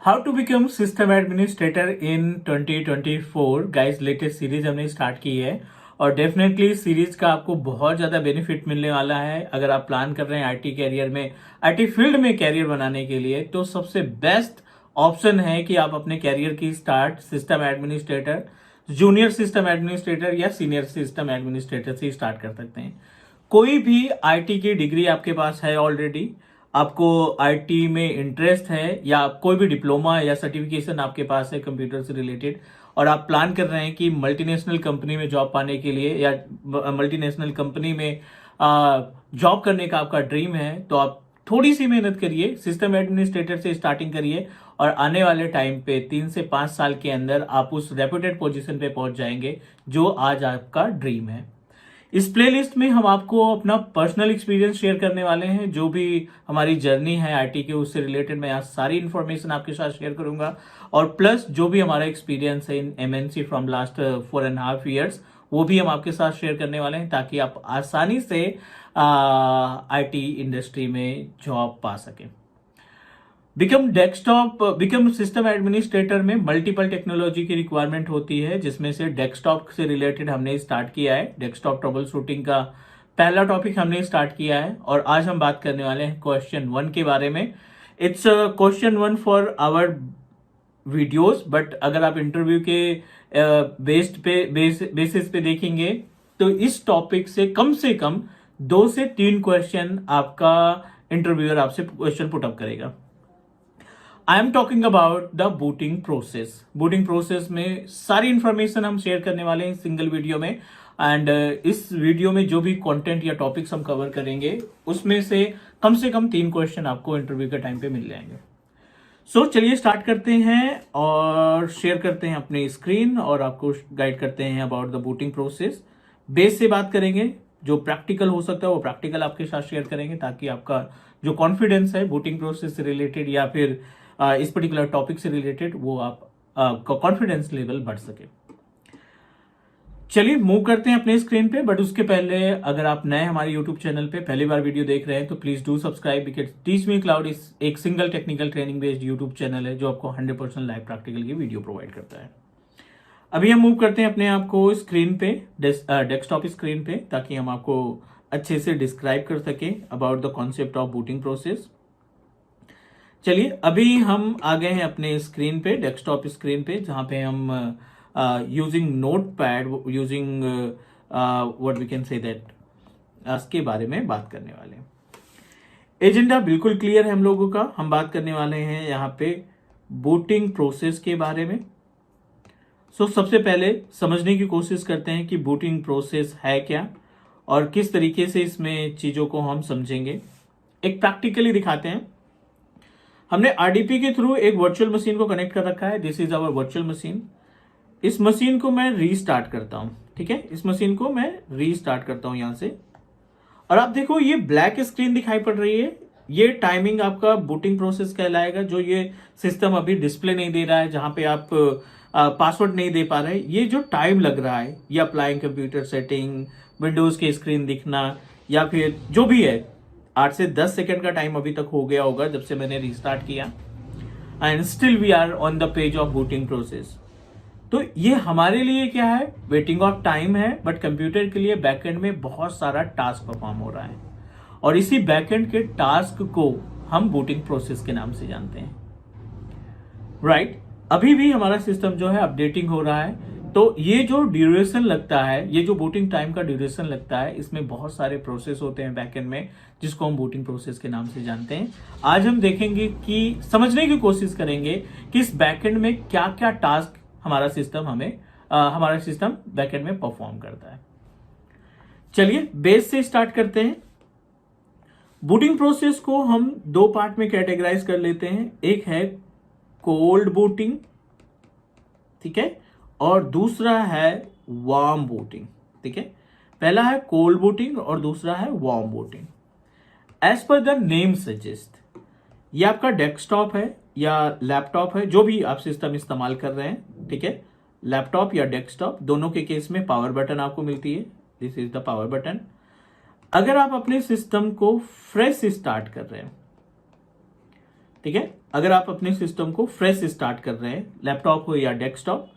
How to become system administrator in 2024 guys, latest series हमने start की है और डेफिनेटली सीरीज का आपको बहुत ज़्यादा बेनिफिट मिलने वाला है। अगर आप प्लान कर रहे हैं आईटी कैरियर में, आईटी फील्ड में कैरियर बनाने के लिए, तो सबसे बेस्ट ऑप्शन है कि आप अपने कैरियर की start system administrator, junior system administrator या सीनियर सिस्टम एडमिनिस्ट्रेटर से स्टार्ट कर सकते हैं। कोई भी आईटी की डिग्री आपके पास है ऑलरेडी, आपको आईटी में इंटरेस्ट है या कोई भी डिप्लोमा या सर्टिफिकेशन आपके पास है कंप्यूटर से रिलेटेड, और आप प्लान कर रहे हैं कि मल्टीनेशनल कंपनी में जॉब पाने के लिए या मल्टीनेशनल कंपनी में जॉब करने का आपका ड्रीम है, तो आप थोड़ी सी मेहनत करिए, सिस्टम एडमिनिस्ट्रेटर से स्टार्टिंग करिए और आने वाले टाइम पे 3 से 5 साल के अंदर आप उस रेप्यूटेड पोजीशन पे पहुंच जाएंगे जो आज आपका ड्रीम है। इस प्लेलिस्ट में हम आपको अपना पर्सनल एक्सपीरियंस शेयर करने वाले हैं। जो भी हमारी जर्नी है आईटी के, उससे रिलेटेड मैं यहाँ सारी इंफॉर्मेशन आपके साथ शेयर करूंगा, और प्लस जो भी हमारा एक्सपीरियंस है इन एमएनसी फ्रॉम लास्ट 4.5 years, वो भी हम आपके साथ शेयर करने वाले हैं ताकि आप आसानी से आईटी इंडस्ट्री में जॉब पा सकें। बिकम सिस्टम एडमिनिस्ट्रेटर में मल्टीपल टेक्नोलॉजी की रिक्वायरमेंट होती है, जिसमें से डेस्कटॉप से रिलेटेड हमने स्टार्ट किया है। डेस्कटॉप ट्रबल शूटिंग का पहला टॉपिक हमने स्टार्ट किया है और आज हम बात करने वाले हैं क्वेश्चन 1 के बारे में। It's question 1 for our videos, but अगर आप इंटरव्यू के बेसिस पे देखेंगे तो इस टॉपिक से कम 2 से 3 क्वेश्चन आपका इंटरव्यूअर आपसे क्वेश्चन पुटअप करेगा। I am talking about the booting process. Booting process में सारी इंफॉर्मेशन हम शेयर करने वाले हैं सिंगल वीडियो में, एंड इस वीडियो में जो भी कंटेंट या टॉपिक्स हम कवर करेंगे उसमें से कम 3 क्वेश्चन आपको इंटरव्यू के टाइम पे मिल जाएंगे। सो चलिए स्टार्ट करते हैं और शेयर करते हैं अपनी स्क्रीन और आपको गाइड करते हैं about the booting process. Base से बात करेंगे, जो प्रैक्टिकल हो सकता है वो प्रैक्टिकल आपके साथ शेयर करेंगे ताकि आपका जो कॉन्फिडेंस है बूटिंग प्रोसेस से रिलेटेड या फिर इस पर्टिकुलर टॉपिक से रिलेटेड, वो आपका कॉन्फिडेंस लेवल बढ़ सके। चलिए मूव करते हैं अपने स्क्रीन पे, बट उसके पहले अगर आप नए हमारे यूट्यूब चैनल पे पहली बार वीडियो देख रहे हैं तो please do subscribe, because teach Me cloud इस एक single technical training based YouTube channel है जो आपको 100% लाइव प्रैक्टिकल की वीडियो प्रोवाइड करता है। अभी हम मूव करते हैं अपने आपको स्क्रीन पे, डेस्कटॉप स्क्रीन पे, ताकि हम आपको अच्छे से डिस्क्राइब कर सके about the concept of booting process. चलिए अभी हम आ गए हैं अपने स्क्रीन पे, डेस्कटॉप स्क्रीन पे, जहां पे हम using notepad, using what we can say that, इसके बारे में बात करने वाले हैं। एजेंडा बिल्कुल क्लियर है हम लोगों का। हम बात करने वाले हैं यहाँ पे बूटिंग प्रोसेस के बारे में। सबसे पहले समझने की कोशिश करते हैं कि बूटिंग प्रोसेस है क्या और किस तरीके से इसमें चीजों को हम समझेंगे। एक प्रैक्टिकली दिखाते हैं। हमने आरडीपी के थ्रू एक वर्चुअल मशीन को कनेक्ट कर रखा है। This is our virtual machine. इस मशीन को मैं रीस्टार्ट करता हूं, ठीक है। इस मशीन को मैं रीस्टार्ट करता हूं यहां से, और आप देखो ये ब्लैक स्क्रीन दिखाई पड़ रही है। ये टाइमिंग आपका बूटिंग प्रोसेस कहलाएगा, जो ये सिस्टम अभी डिस्प्ले नहीं दे रहा है, जहां पे आप पासवर्ड नहीं दे पा रहे। ये जो टाइम लग रहा है, ये अप्लाइंग कंप्यूटर सेटिंग, विंडोज की स्क्रीन दिखना, या फिर जो भी है, 8 से 10 सेकंड का टाइम अभी तक हो गया होगा जब से मैंने रिस्टार्ट किया, and still we are on the page of booting process. तो ये हमारे लिए क्या है, वेटिंग ऑफ टाइम है, बट कंप्यूटर के लिए बैकएंड में बहुत सारा टास्क परफॉर्म हो रहा है, और इसी बैकएंड के टास्क को हम बूटिंग प्रोसेस के नाम से जानते हैं, राइट। अभी भी हमारा सिस्टम जो है अपडेटिंग हो रहा है, तो ये जो ड्यूरेशन लगता है, ये जो बूटिंग टाइम का ड्यूरेशन लगता है, इसमें बहुत सारे प्रोसेस होते हैं बैकएंड में, जिसको हम बूटिंग प्रोसेस के नाम से जानते हैं। आज हम देखेंगे कि समझने की कोशिश करेंगे कि इस बैकएंड में क्या क्या टास्क हमारा सिस्टम बैकएंड में परफॉर्म करता है। चलिए बेस से स्टार्ट करते हैं। बूटिंग प्रोसेस को हम 2 पार्ट में कैटेगराइज कर लेते हैं। एक है कोल्ड बूटिंग, ठीक है, और दूसरा है वार्म बूटिंग, ठीक है। पहला है कोल्ड बूटिंग और दूसरा है warm booting. As per the name suggest, ये आपका डेस्कटॉप है या लैपटॉप है, जो भी आप सिस्टम इस्तेमाल कर रहे हैं, ठीक है, लैपटॉप या डेस्कटॉप, दोनों के केस में पावर बटन आपको मिलती है। This is the power button. अगर आप अपने सिस्टम को फ्रेश स्टार्ट कर रहे हैं ठीक है। अगर आप अपने सिस्टम को फ्रेश स्टार्ट कर रहे हैं, लैपटॉप हो या डेस्कटॉप,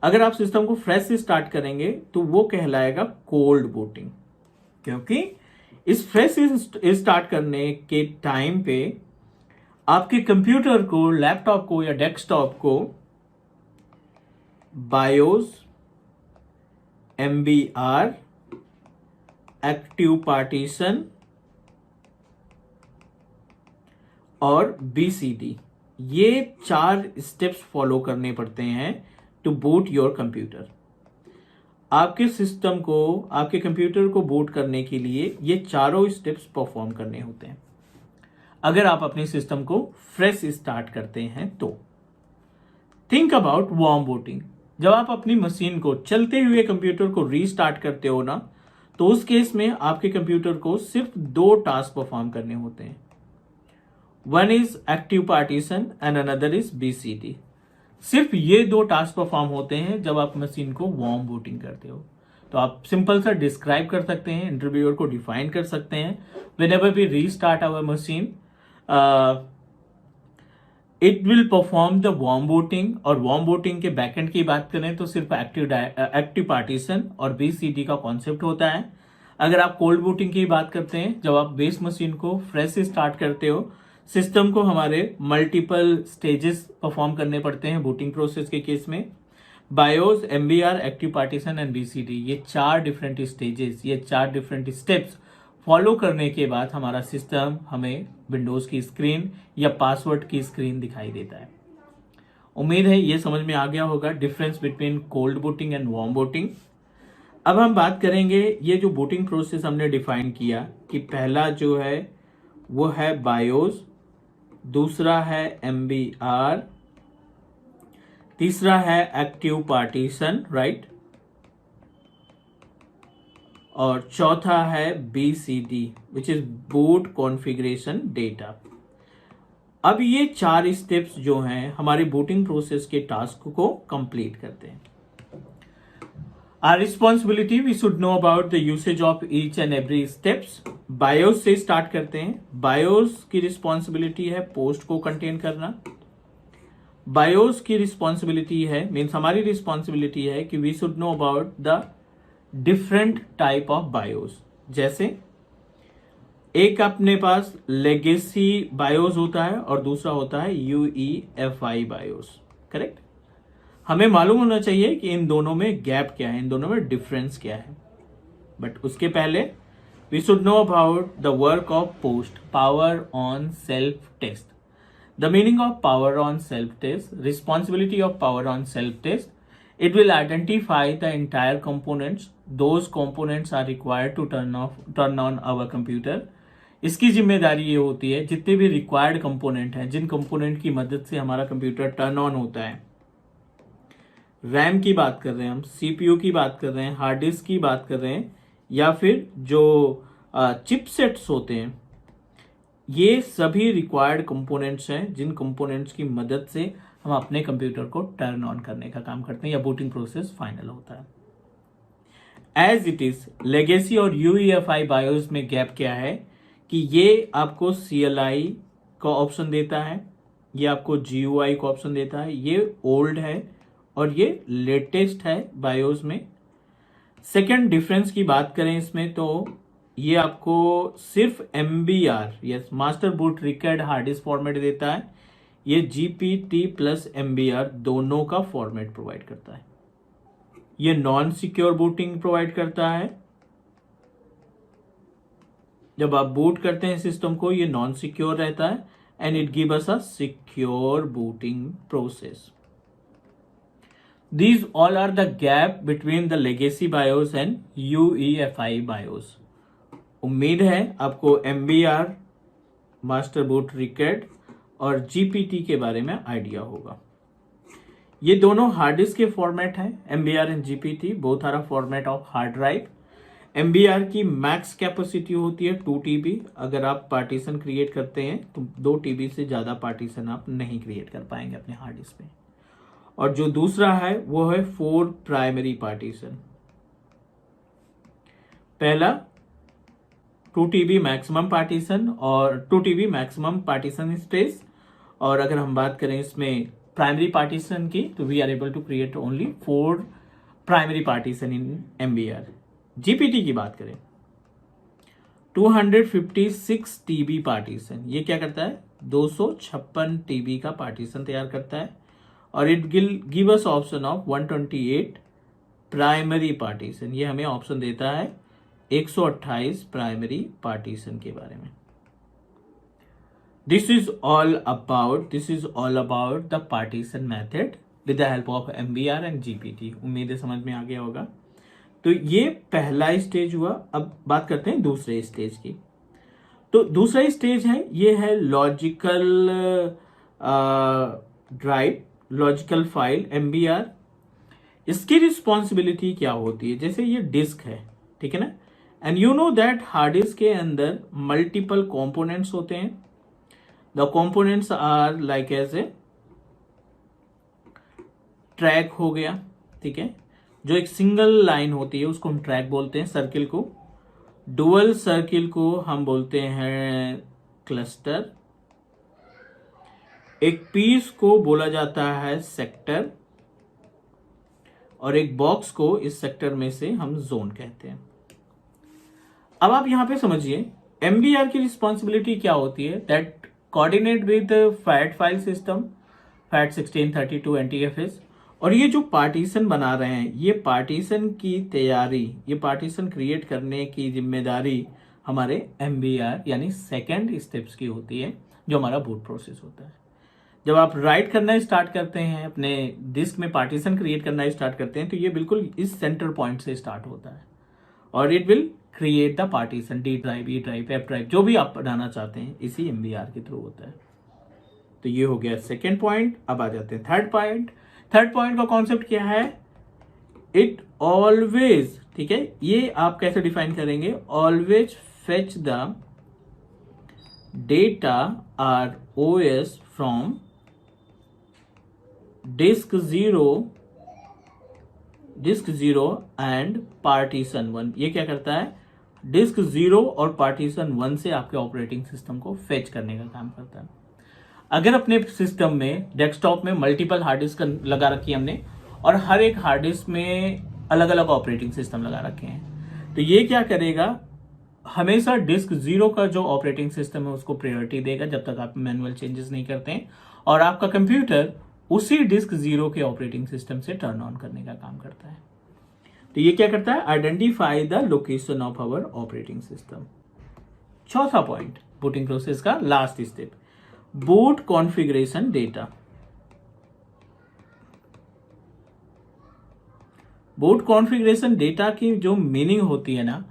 अगर आप सिस्टम को फ्रेश से स्टार्ट करेंगे तो वो कहलाएगा कोल्ड बूटिंग, क्योंकि इस फ्रेश स्टार्ट करने के टाइम पे आपके कंप्यूटर को, लैपटॉप को या डेस्कटॉप को बायोस, एमबीआर, एक्टिव पार्टीशन और बीसीडी, ये 4 स्टेप्स फॉलो करने पड़ते हैं टू बूट योर कंप्यूटर। आपके सिस्टम को, आपके कंप्यूटर को बूट करने के लिए ये चारों स्टेप्स परफॉर्म करने होते हैं अगर आप अपने सिस्टम को फ्रेश स्टार्ट करते हैं तो। Think about warm booting. जब आप अपनी मशीन को, चलते हुए कंप्यूटर को रीस्टार्ट करते हो ना, तो उस केस में आपके कंप्यूटर को सिर्फ 2 टास्क परफॉर्म करने होते हैं। One is active partition and another is BCD. सिर्फ ये 2 टास्क परफॉर्म होते हैं जब आप मशीन को वार्म बूटिंग करते हो। तो आप सिंपल सा डिस्क्राइब कर सकते हैं, इंटरव्यूअर को डिफाइन कर सकते हैं, whenever we restart our machine it will perform the warm booting. और वार्म बूटिंग के बैकएंड की बात करें तो सिर्फ एक्टिव पार्टीशन और बीसीडी का कॉन्सेप्ट होता है। अगर आप कोल्ड बूटिंग की बात करते हैं, जब आप बेस मशीन को फ्रेश स्टार्ट करते हो, सिस्टम को हमारे मल्टीपल स्टेजेस परफॉर्म करने पड़ते हैं बूटिंग प्रोसेस के केस में। BIOS, MBR, active partition and BCD, ये 4 डिफरेंट स्टेजेस, ये 4 डिफरेंट स्टेप्स फॉलो करने के बाद हमारा सिस्टम हमें विंडोज की स्क्रीन या पासवर्ड की स्क्रीन दिखाई देता है। उम्मीद है ये समझ में आ गया होगा difference between cold booting and warm booting. अब हम बात करेंगे, ये जो बूटिंग प्रोसेस हमने डिफाइन किया कि पहला जो है वो है बायोस, दूसरा है एमबीआर, तीसरा है एक्टिव पार्टीशन, राइट, और चौथा है BCD which is boot configuration data. अब ये 4 स्टेप्स जो हैं हमारी बूटिंग प्रोसेस के टास्क को कंप्लीट करते हैं। Our responsibility, we should know about the usage of each and every steps. BIOS से स्टार्ट करते हैं। BIOS की रिस्पॉन्सिबिलिटी है पोस्ट को कंटेन करना। BIOS की रिस्पॉन्सिबिलिटी है, मीन्स हमारी रिस्पॉन्सिबिलिटी है कि we should know about the different type of BIOS। जैसे एक अपने पास लेगेसी BIOS होता है और दूसरा होता है UEFI BIOS, करेक्ट। हमें मालूम होना चाहिए कि इन दोनों में गैप क्या है, इन दोनों में डिफरेंस क्या है। बट उसके पहले we should know about the work of POST, power on self test. The meaning of power on self test, responsibility of power on self test, it will identify the entire components, those components are required to turn on our computer। इसकी जिम्मेदारी ये होती है जितने भी required component हैं, जिन component की मदद से हमारा कंप्यूटर टर्न ऑन होता है, रैम की बात कर रहे हैं हम, सीपीयू की बात कर रहे हैं, हार्ड डिस्क की बात कर रहे हैं, या फिर जो चिपसेट्स होते हैं, ये सभी रिक्वायर्ड कंपोनेंट्स हैं जिन कंपोनेंट्स की मदद से हम अपने कंप्यूटर को टर्न ऑन करने का काम करते हैं या बूटिंग प्रोसेस फाइनल होता है। एज इट इज लेगेसी और यूईएफआई बायोस में गैप क्या है कि ये आपको CLI का ऑप्शन देता है, ये आपको GUI का ऑप्शन देता है, ये ओल्ड है और ये लेटेस्ट है बायोस में। सेकेंड डिफरेंस की बात करें इसमें तो ये आपको सिर्फ MBR, yes, master boot required hard disk format देता है। ये GPT प्लस MBR दोनों का फॉर्मेट प्रोवाइड करता है। ये नॉन सिक्योर बूटिंग प्रोवाइड करता है। जब आप बूट करते हैं सिस्टम को, ये नॉन सिक्योर रहता है and it give us a secure booting process. These all are the gap between the legacy BIOS and UEFI BIOS। उम्मीद है आपको MBR, मास्टर बूट रिक्वायर्ड और GPT के बारे में आइडिया होगा। ये दोनों हार्ड डिस्क के फॉर्मेट हैं, MBR and GPT, both are a format of hard drive. MBR की मैक्स कैपेसिटी होती है 2 TB। अगर आप पार्टीशन क्रिएट करते हैं तो 2 TB से ज़्यादा पार्टीशन आप नहीं क्रिएट कर पाएंगे अपने हार्ड डिस्क पे। और जो दूसरा है वो है 4 प्राइमरी पार्टीशन। पहला 2 TB मैक्सिमम पार्टीशन और 2 TB मैक्सिमम पार्टीशन स्पेस, और अगर हम बात करें इसमें प्राइमरी पार्टीशन की, तो we are able to create only 4 primary partition in MBR। GPT की बात करें 256 TB पार्टीशन, ये क्या करता है 256 TB का पार्टीशन तैयार करता है। और it give us option of 128 primary partition, ये हमें ऑप्शन देता है 128 प्राइमरी पार्टीशन के बारे में। This is all about the partition method with the help of MBR and GPT। उम्मीद है समझ में आ गया होगा। तो ये पहला स्टेज हुआ। अब बात करते हैं दूसरे स्टेज की। तो दूसरा स्टेज है, ये है logical drive, logical file MBR। इसकी रिस्पॉन्सिबिलिटी क्या होती है, जैसे ये डिस्क है, ठीक है ना, and you know that hard disk के अंदर मल्टीपल कंपोनेंट्स होते हैं। The components are like as a track हो गया, ठीक है, जो एक सिंगल लाइन होती है उसको हम ट्रैक बोलते हैं, सर्किल को। डुअल सर्किल को हम बोलते हैं क्लस्टर। एक पीस को बोला जाता है सेक्टर, और एक बॉक्स को इस सेक्टर में से हम जोन कहते हैं। अब आप यहां पे समझिए MBR की रिस्पॉन्सिबिलिटी क्या होती है, that coordinate with fat file system, FAT1632 NTFS। और ये जो पार्टीशन बना रहे हैं, ये पार्टीशन की तैयारी, ये पार्टीशन क्रिएट करने की जिम्मेदारी हमारे MBR यानी सेकेंड स्टेप्स की होती है, जो हमारा बूट प्रोसेस होता है। जब आप राइट करना स्टार्ट करते हैं, अपने डिस्क में पार्टीशन क्रिएट करना स्टार्ट करते हैं, तो ये बिल्कुल इस सेंटर पॉइंट से स्टार्ट होता है और it will create the partition, D drive, E drive, F drive, जो भी आप बनाना चाहते हैं इसी MBR के थ्रू होता है। तो ये हो गया सेकेंड पॉइंट। अब आ जाते हैं थर्ड पॉइंट। थर्ड पॉइंट का कॉन्सेप्ट क्या है, इट ऑलवेज, ठीक है, ये आप कैसे डिफाइन करेंगे, always fetch the data ROS from disk zero and partition 1। ये क्या करता है, डिस्क 0 और पार्टीशन 1 से आपके ऑपरेटिंग सिस्टम को फेच करने का काम करता है। अगर अपने सिस्टम में, डेस्कटॉप में मल्टीपल हार्ड डिस्क लगा रखी है हमने, और हर एक हार्ड डिस्क में अलग अलग ऑपरेटिंग सिस्टम लगा रखे हैं, तो ये क्या करेगा, हमेशा डिस्क 0 का जो ऑपरेटिंग सिस्टम है उसको प्रायोरिटी देगा जब तक आप मैनुअल चेंजेस नहीं करते हैं, और आपका कंप्यूटर उसी डिस्क 0 के ऑपरेटिंग सिस्टम से टर्न ऑन करने का काम करता है। तो ये क्या करता है, identify the location of our operating system. चौथा पॉइंट, बूटिंग प्रोसेस का last step, boot configuration data. Boot configuration data की जो मीनिंग होती है ना,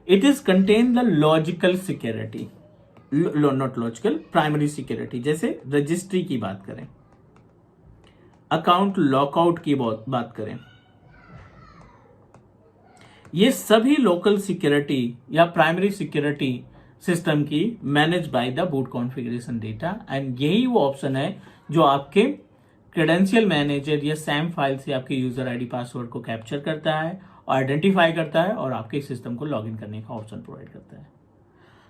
it is contain the logical security, not logical, primary security. जैसे रजिस्ट्री की बात करें, अकाउंट लॉकआउट की बात करें, ये सभी लोकल सिक्योरिटी या प्राइमरी सिक्योरिटी सिस्टम की manage by the boot configuration data. And यही वो ऑप्शन है जो आपके क्रेडेंशियल मैनेजर या सैम फाइल से आपके यूजर आईडी पासवर्ड को कैप्चर करता है और आइडेंटिफाई करता है और आपके सिस्टम को लॉगिन करने का ऑप्शन प्रोवाइड करता है।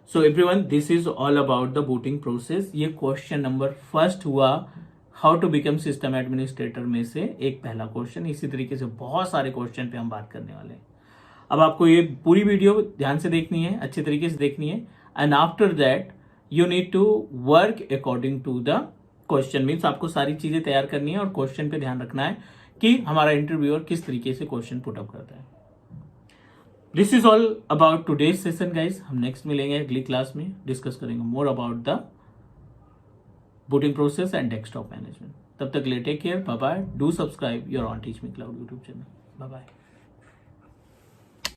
So everyone, this is all about the booting process. ये क्वेश्चन नंबर फर्स्ट हुआ how to become system administrator में से एक पहला क्वेश्चन। इसी तरीके से बहुत सारे क्वेश्चन पे हम बात करने वाले हैं। अब आपको ये पूरी वीडियो ध्यान से देखनी है, अच्छे तरीके से देखनी है, and after that you need to work according to the question. Means आपको सारी चीजें तैयार करनी है और क्वेश्चन पे ध्यान रखना है कि हमारा इंटरव्यूअर किस तरीके से क्वेश्चन पुट अप करता है। This is all about today's session guys. हम नेक्स्ट मिलेंगे अगली क्लास में, डिस्कस करेंगे more about the booting process and desktop management. तब तक ले take care, bye bye, do subscribe your on Teach Me Cloud YouTube channel. Bye bye.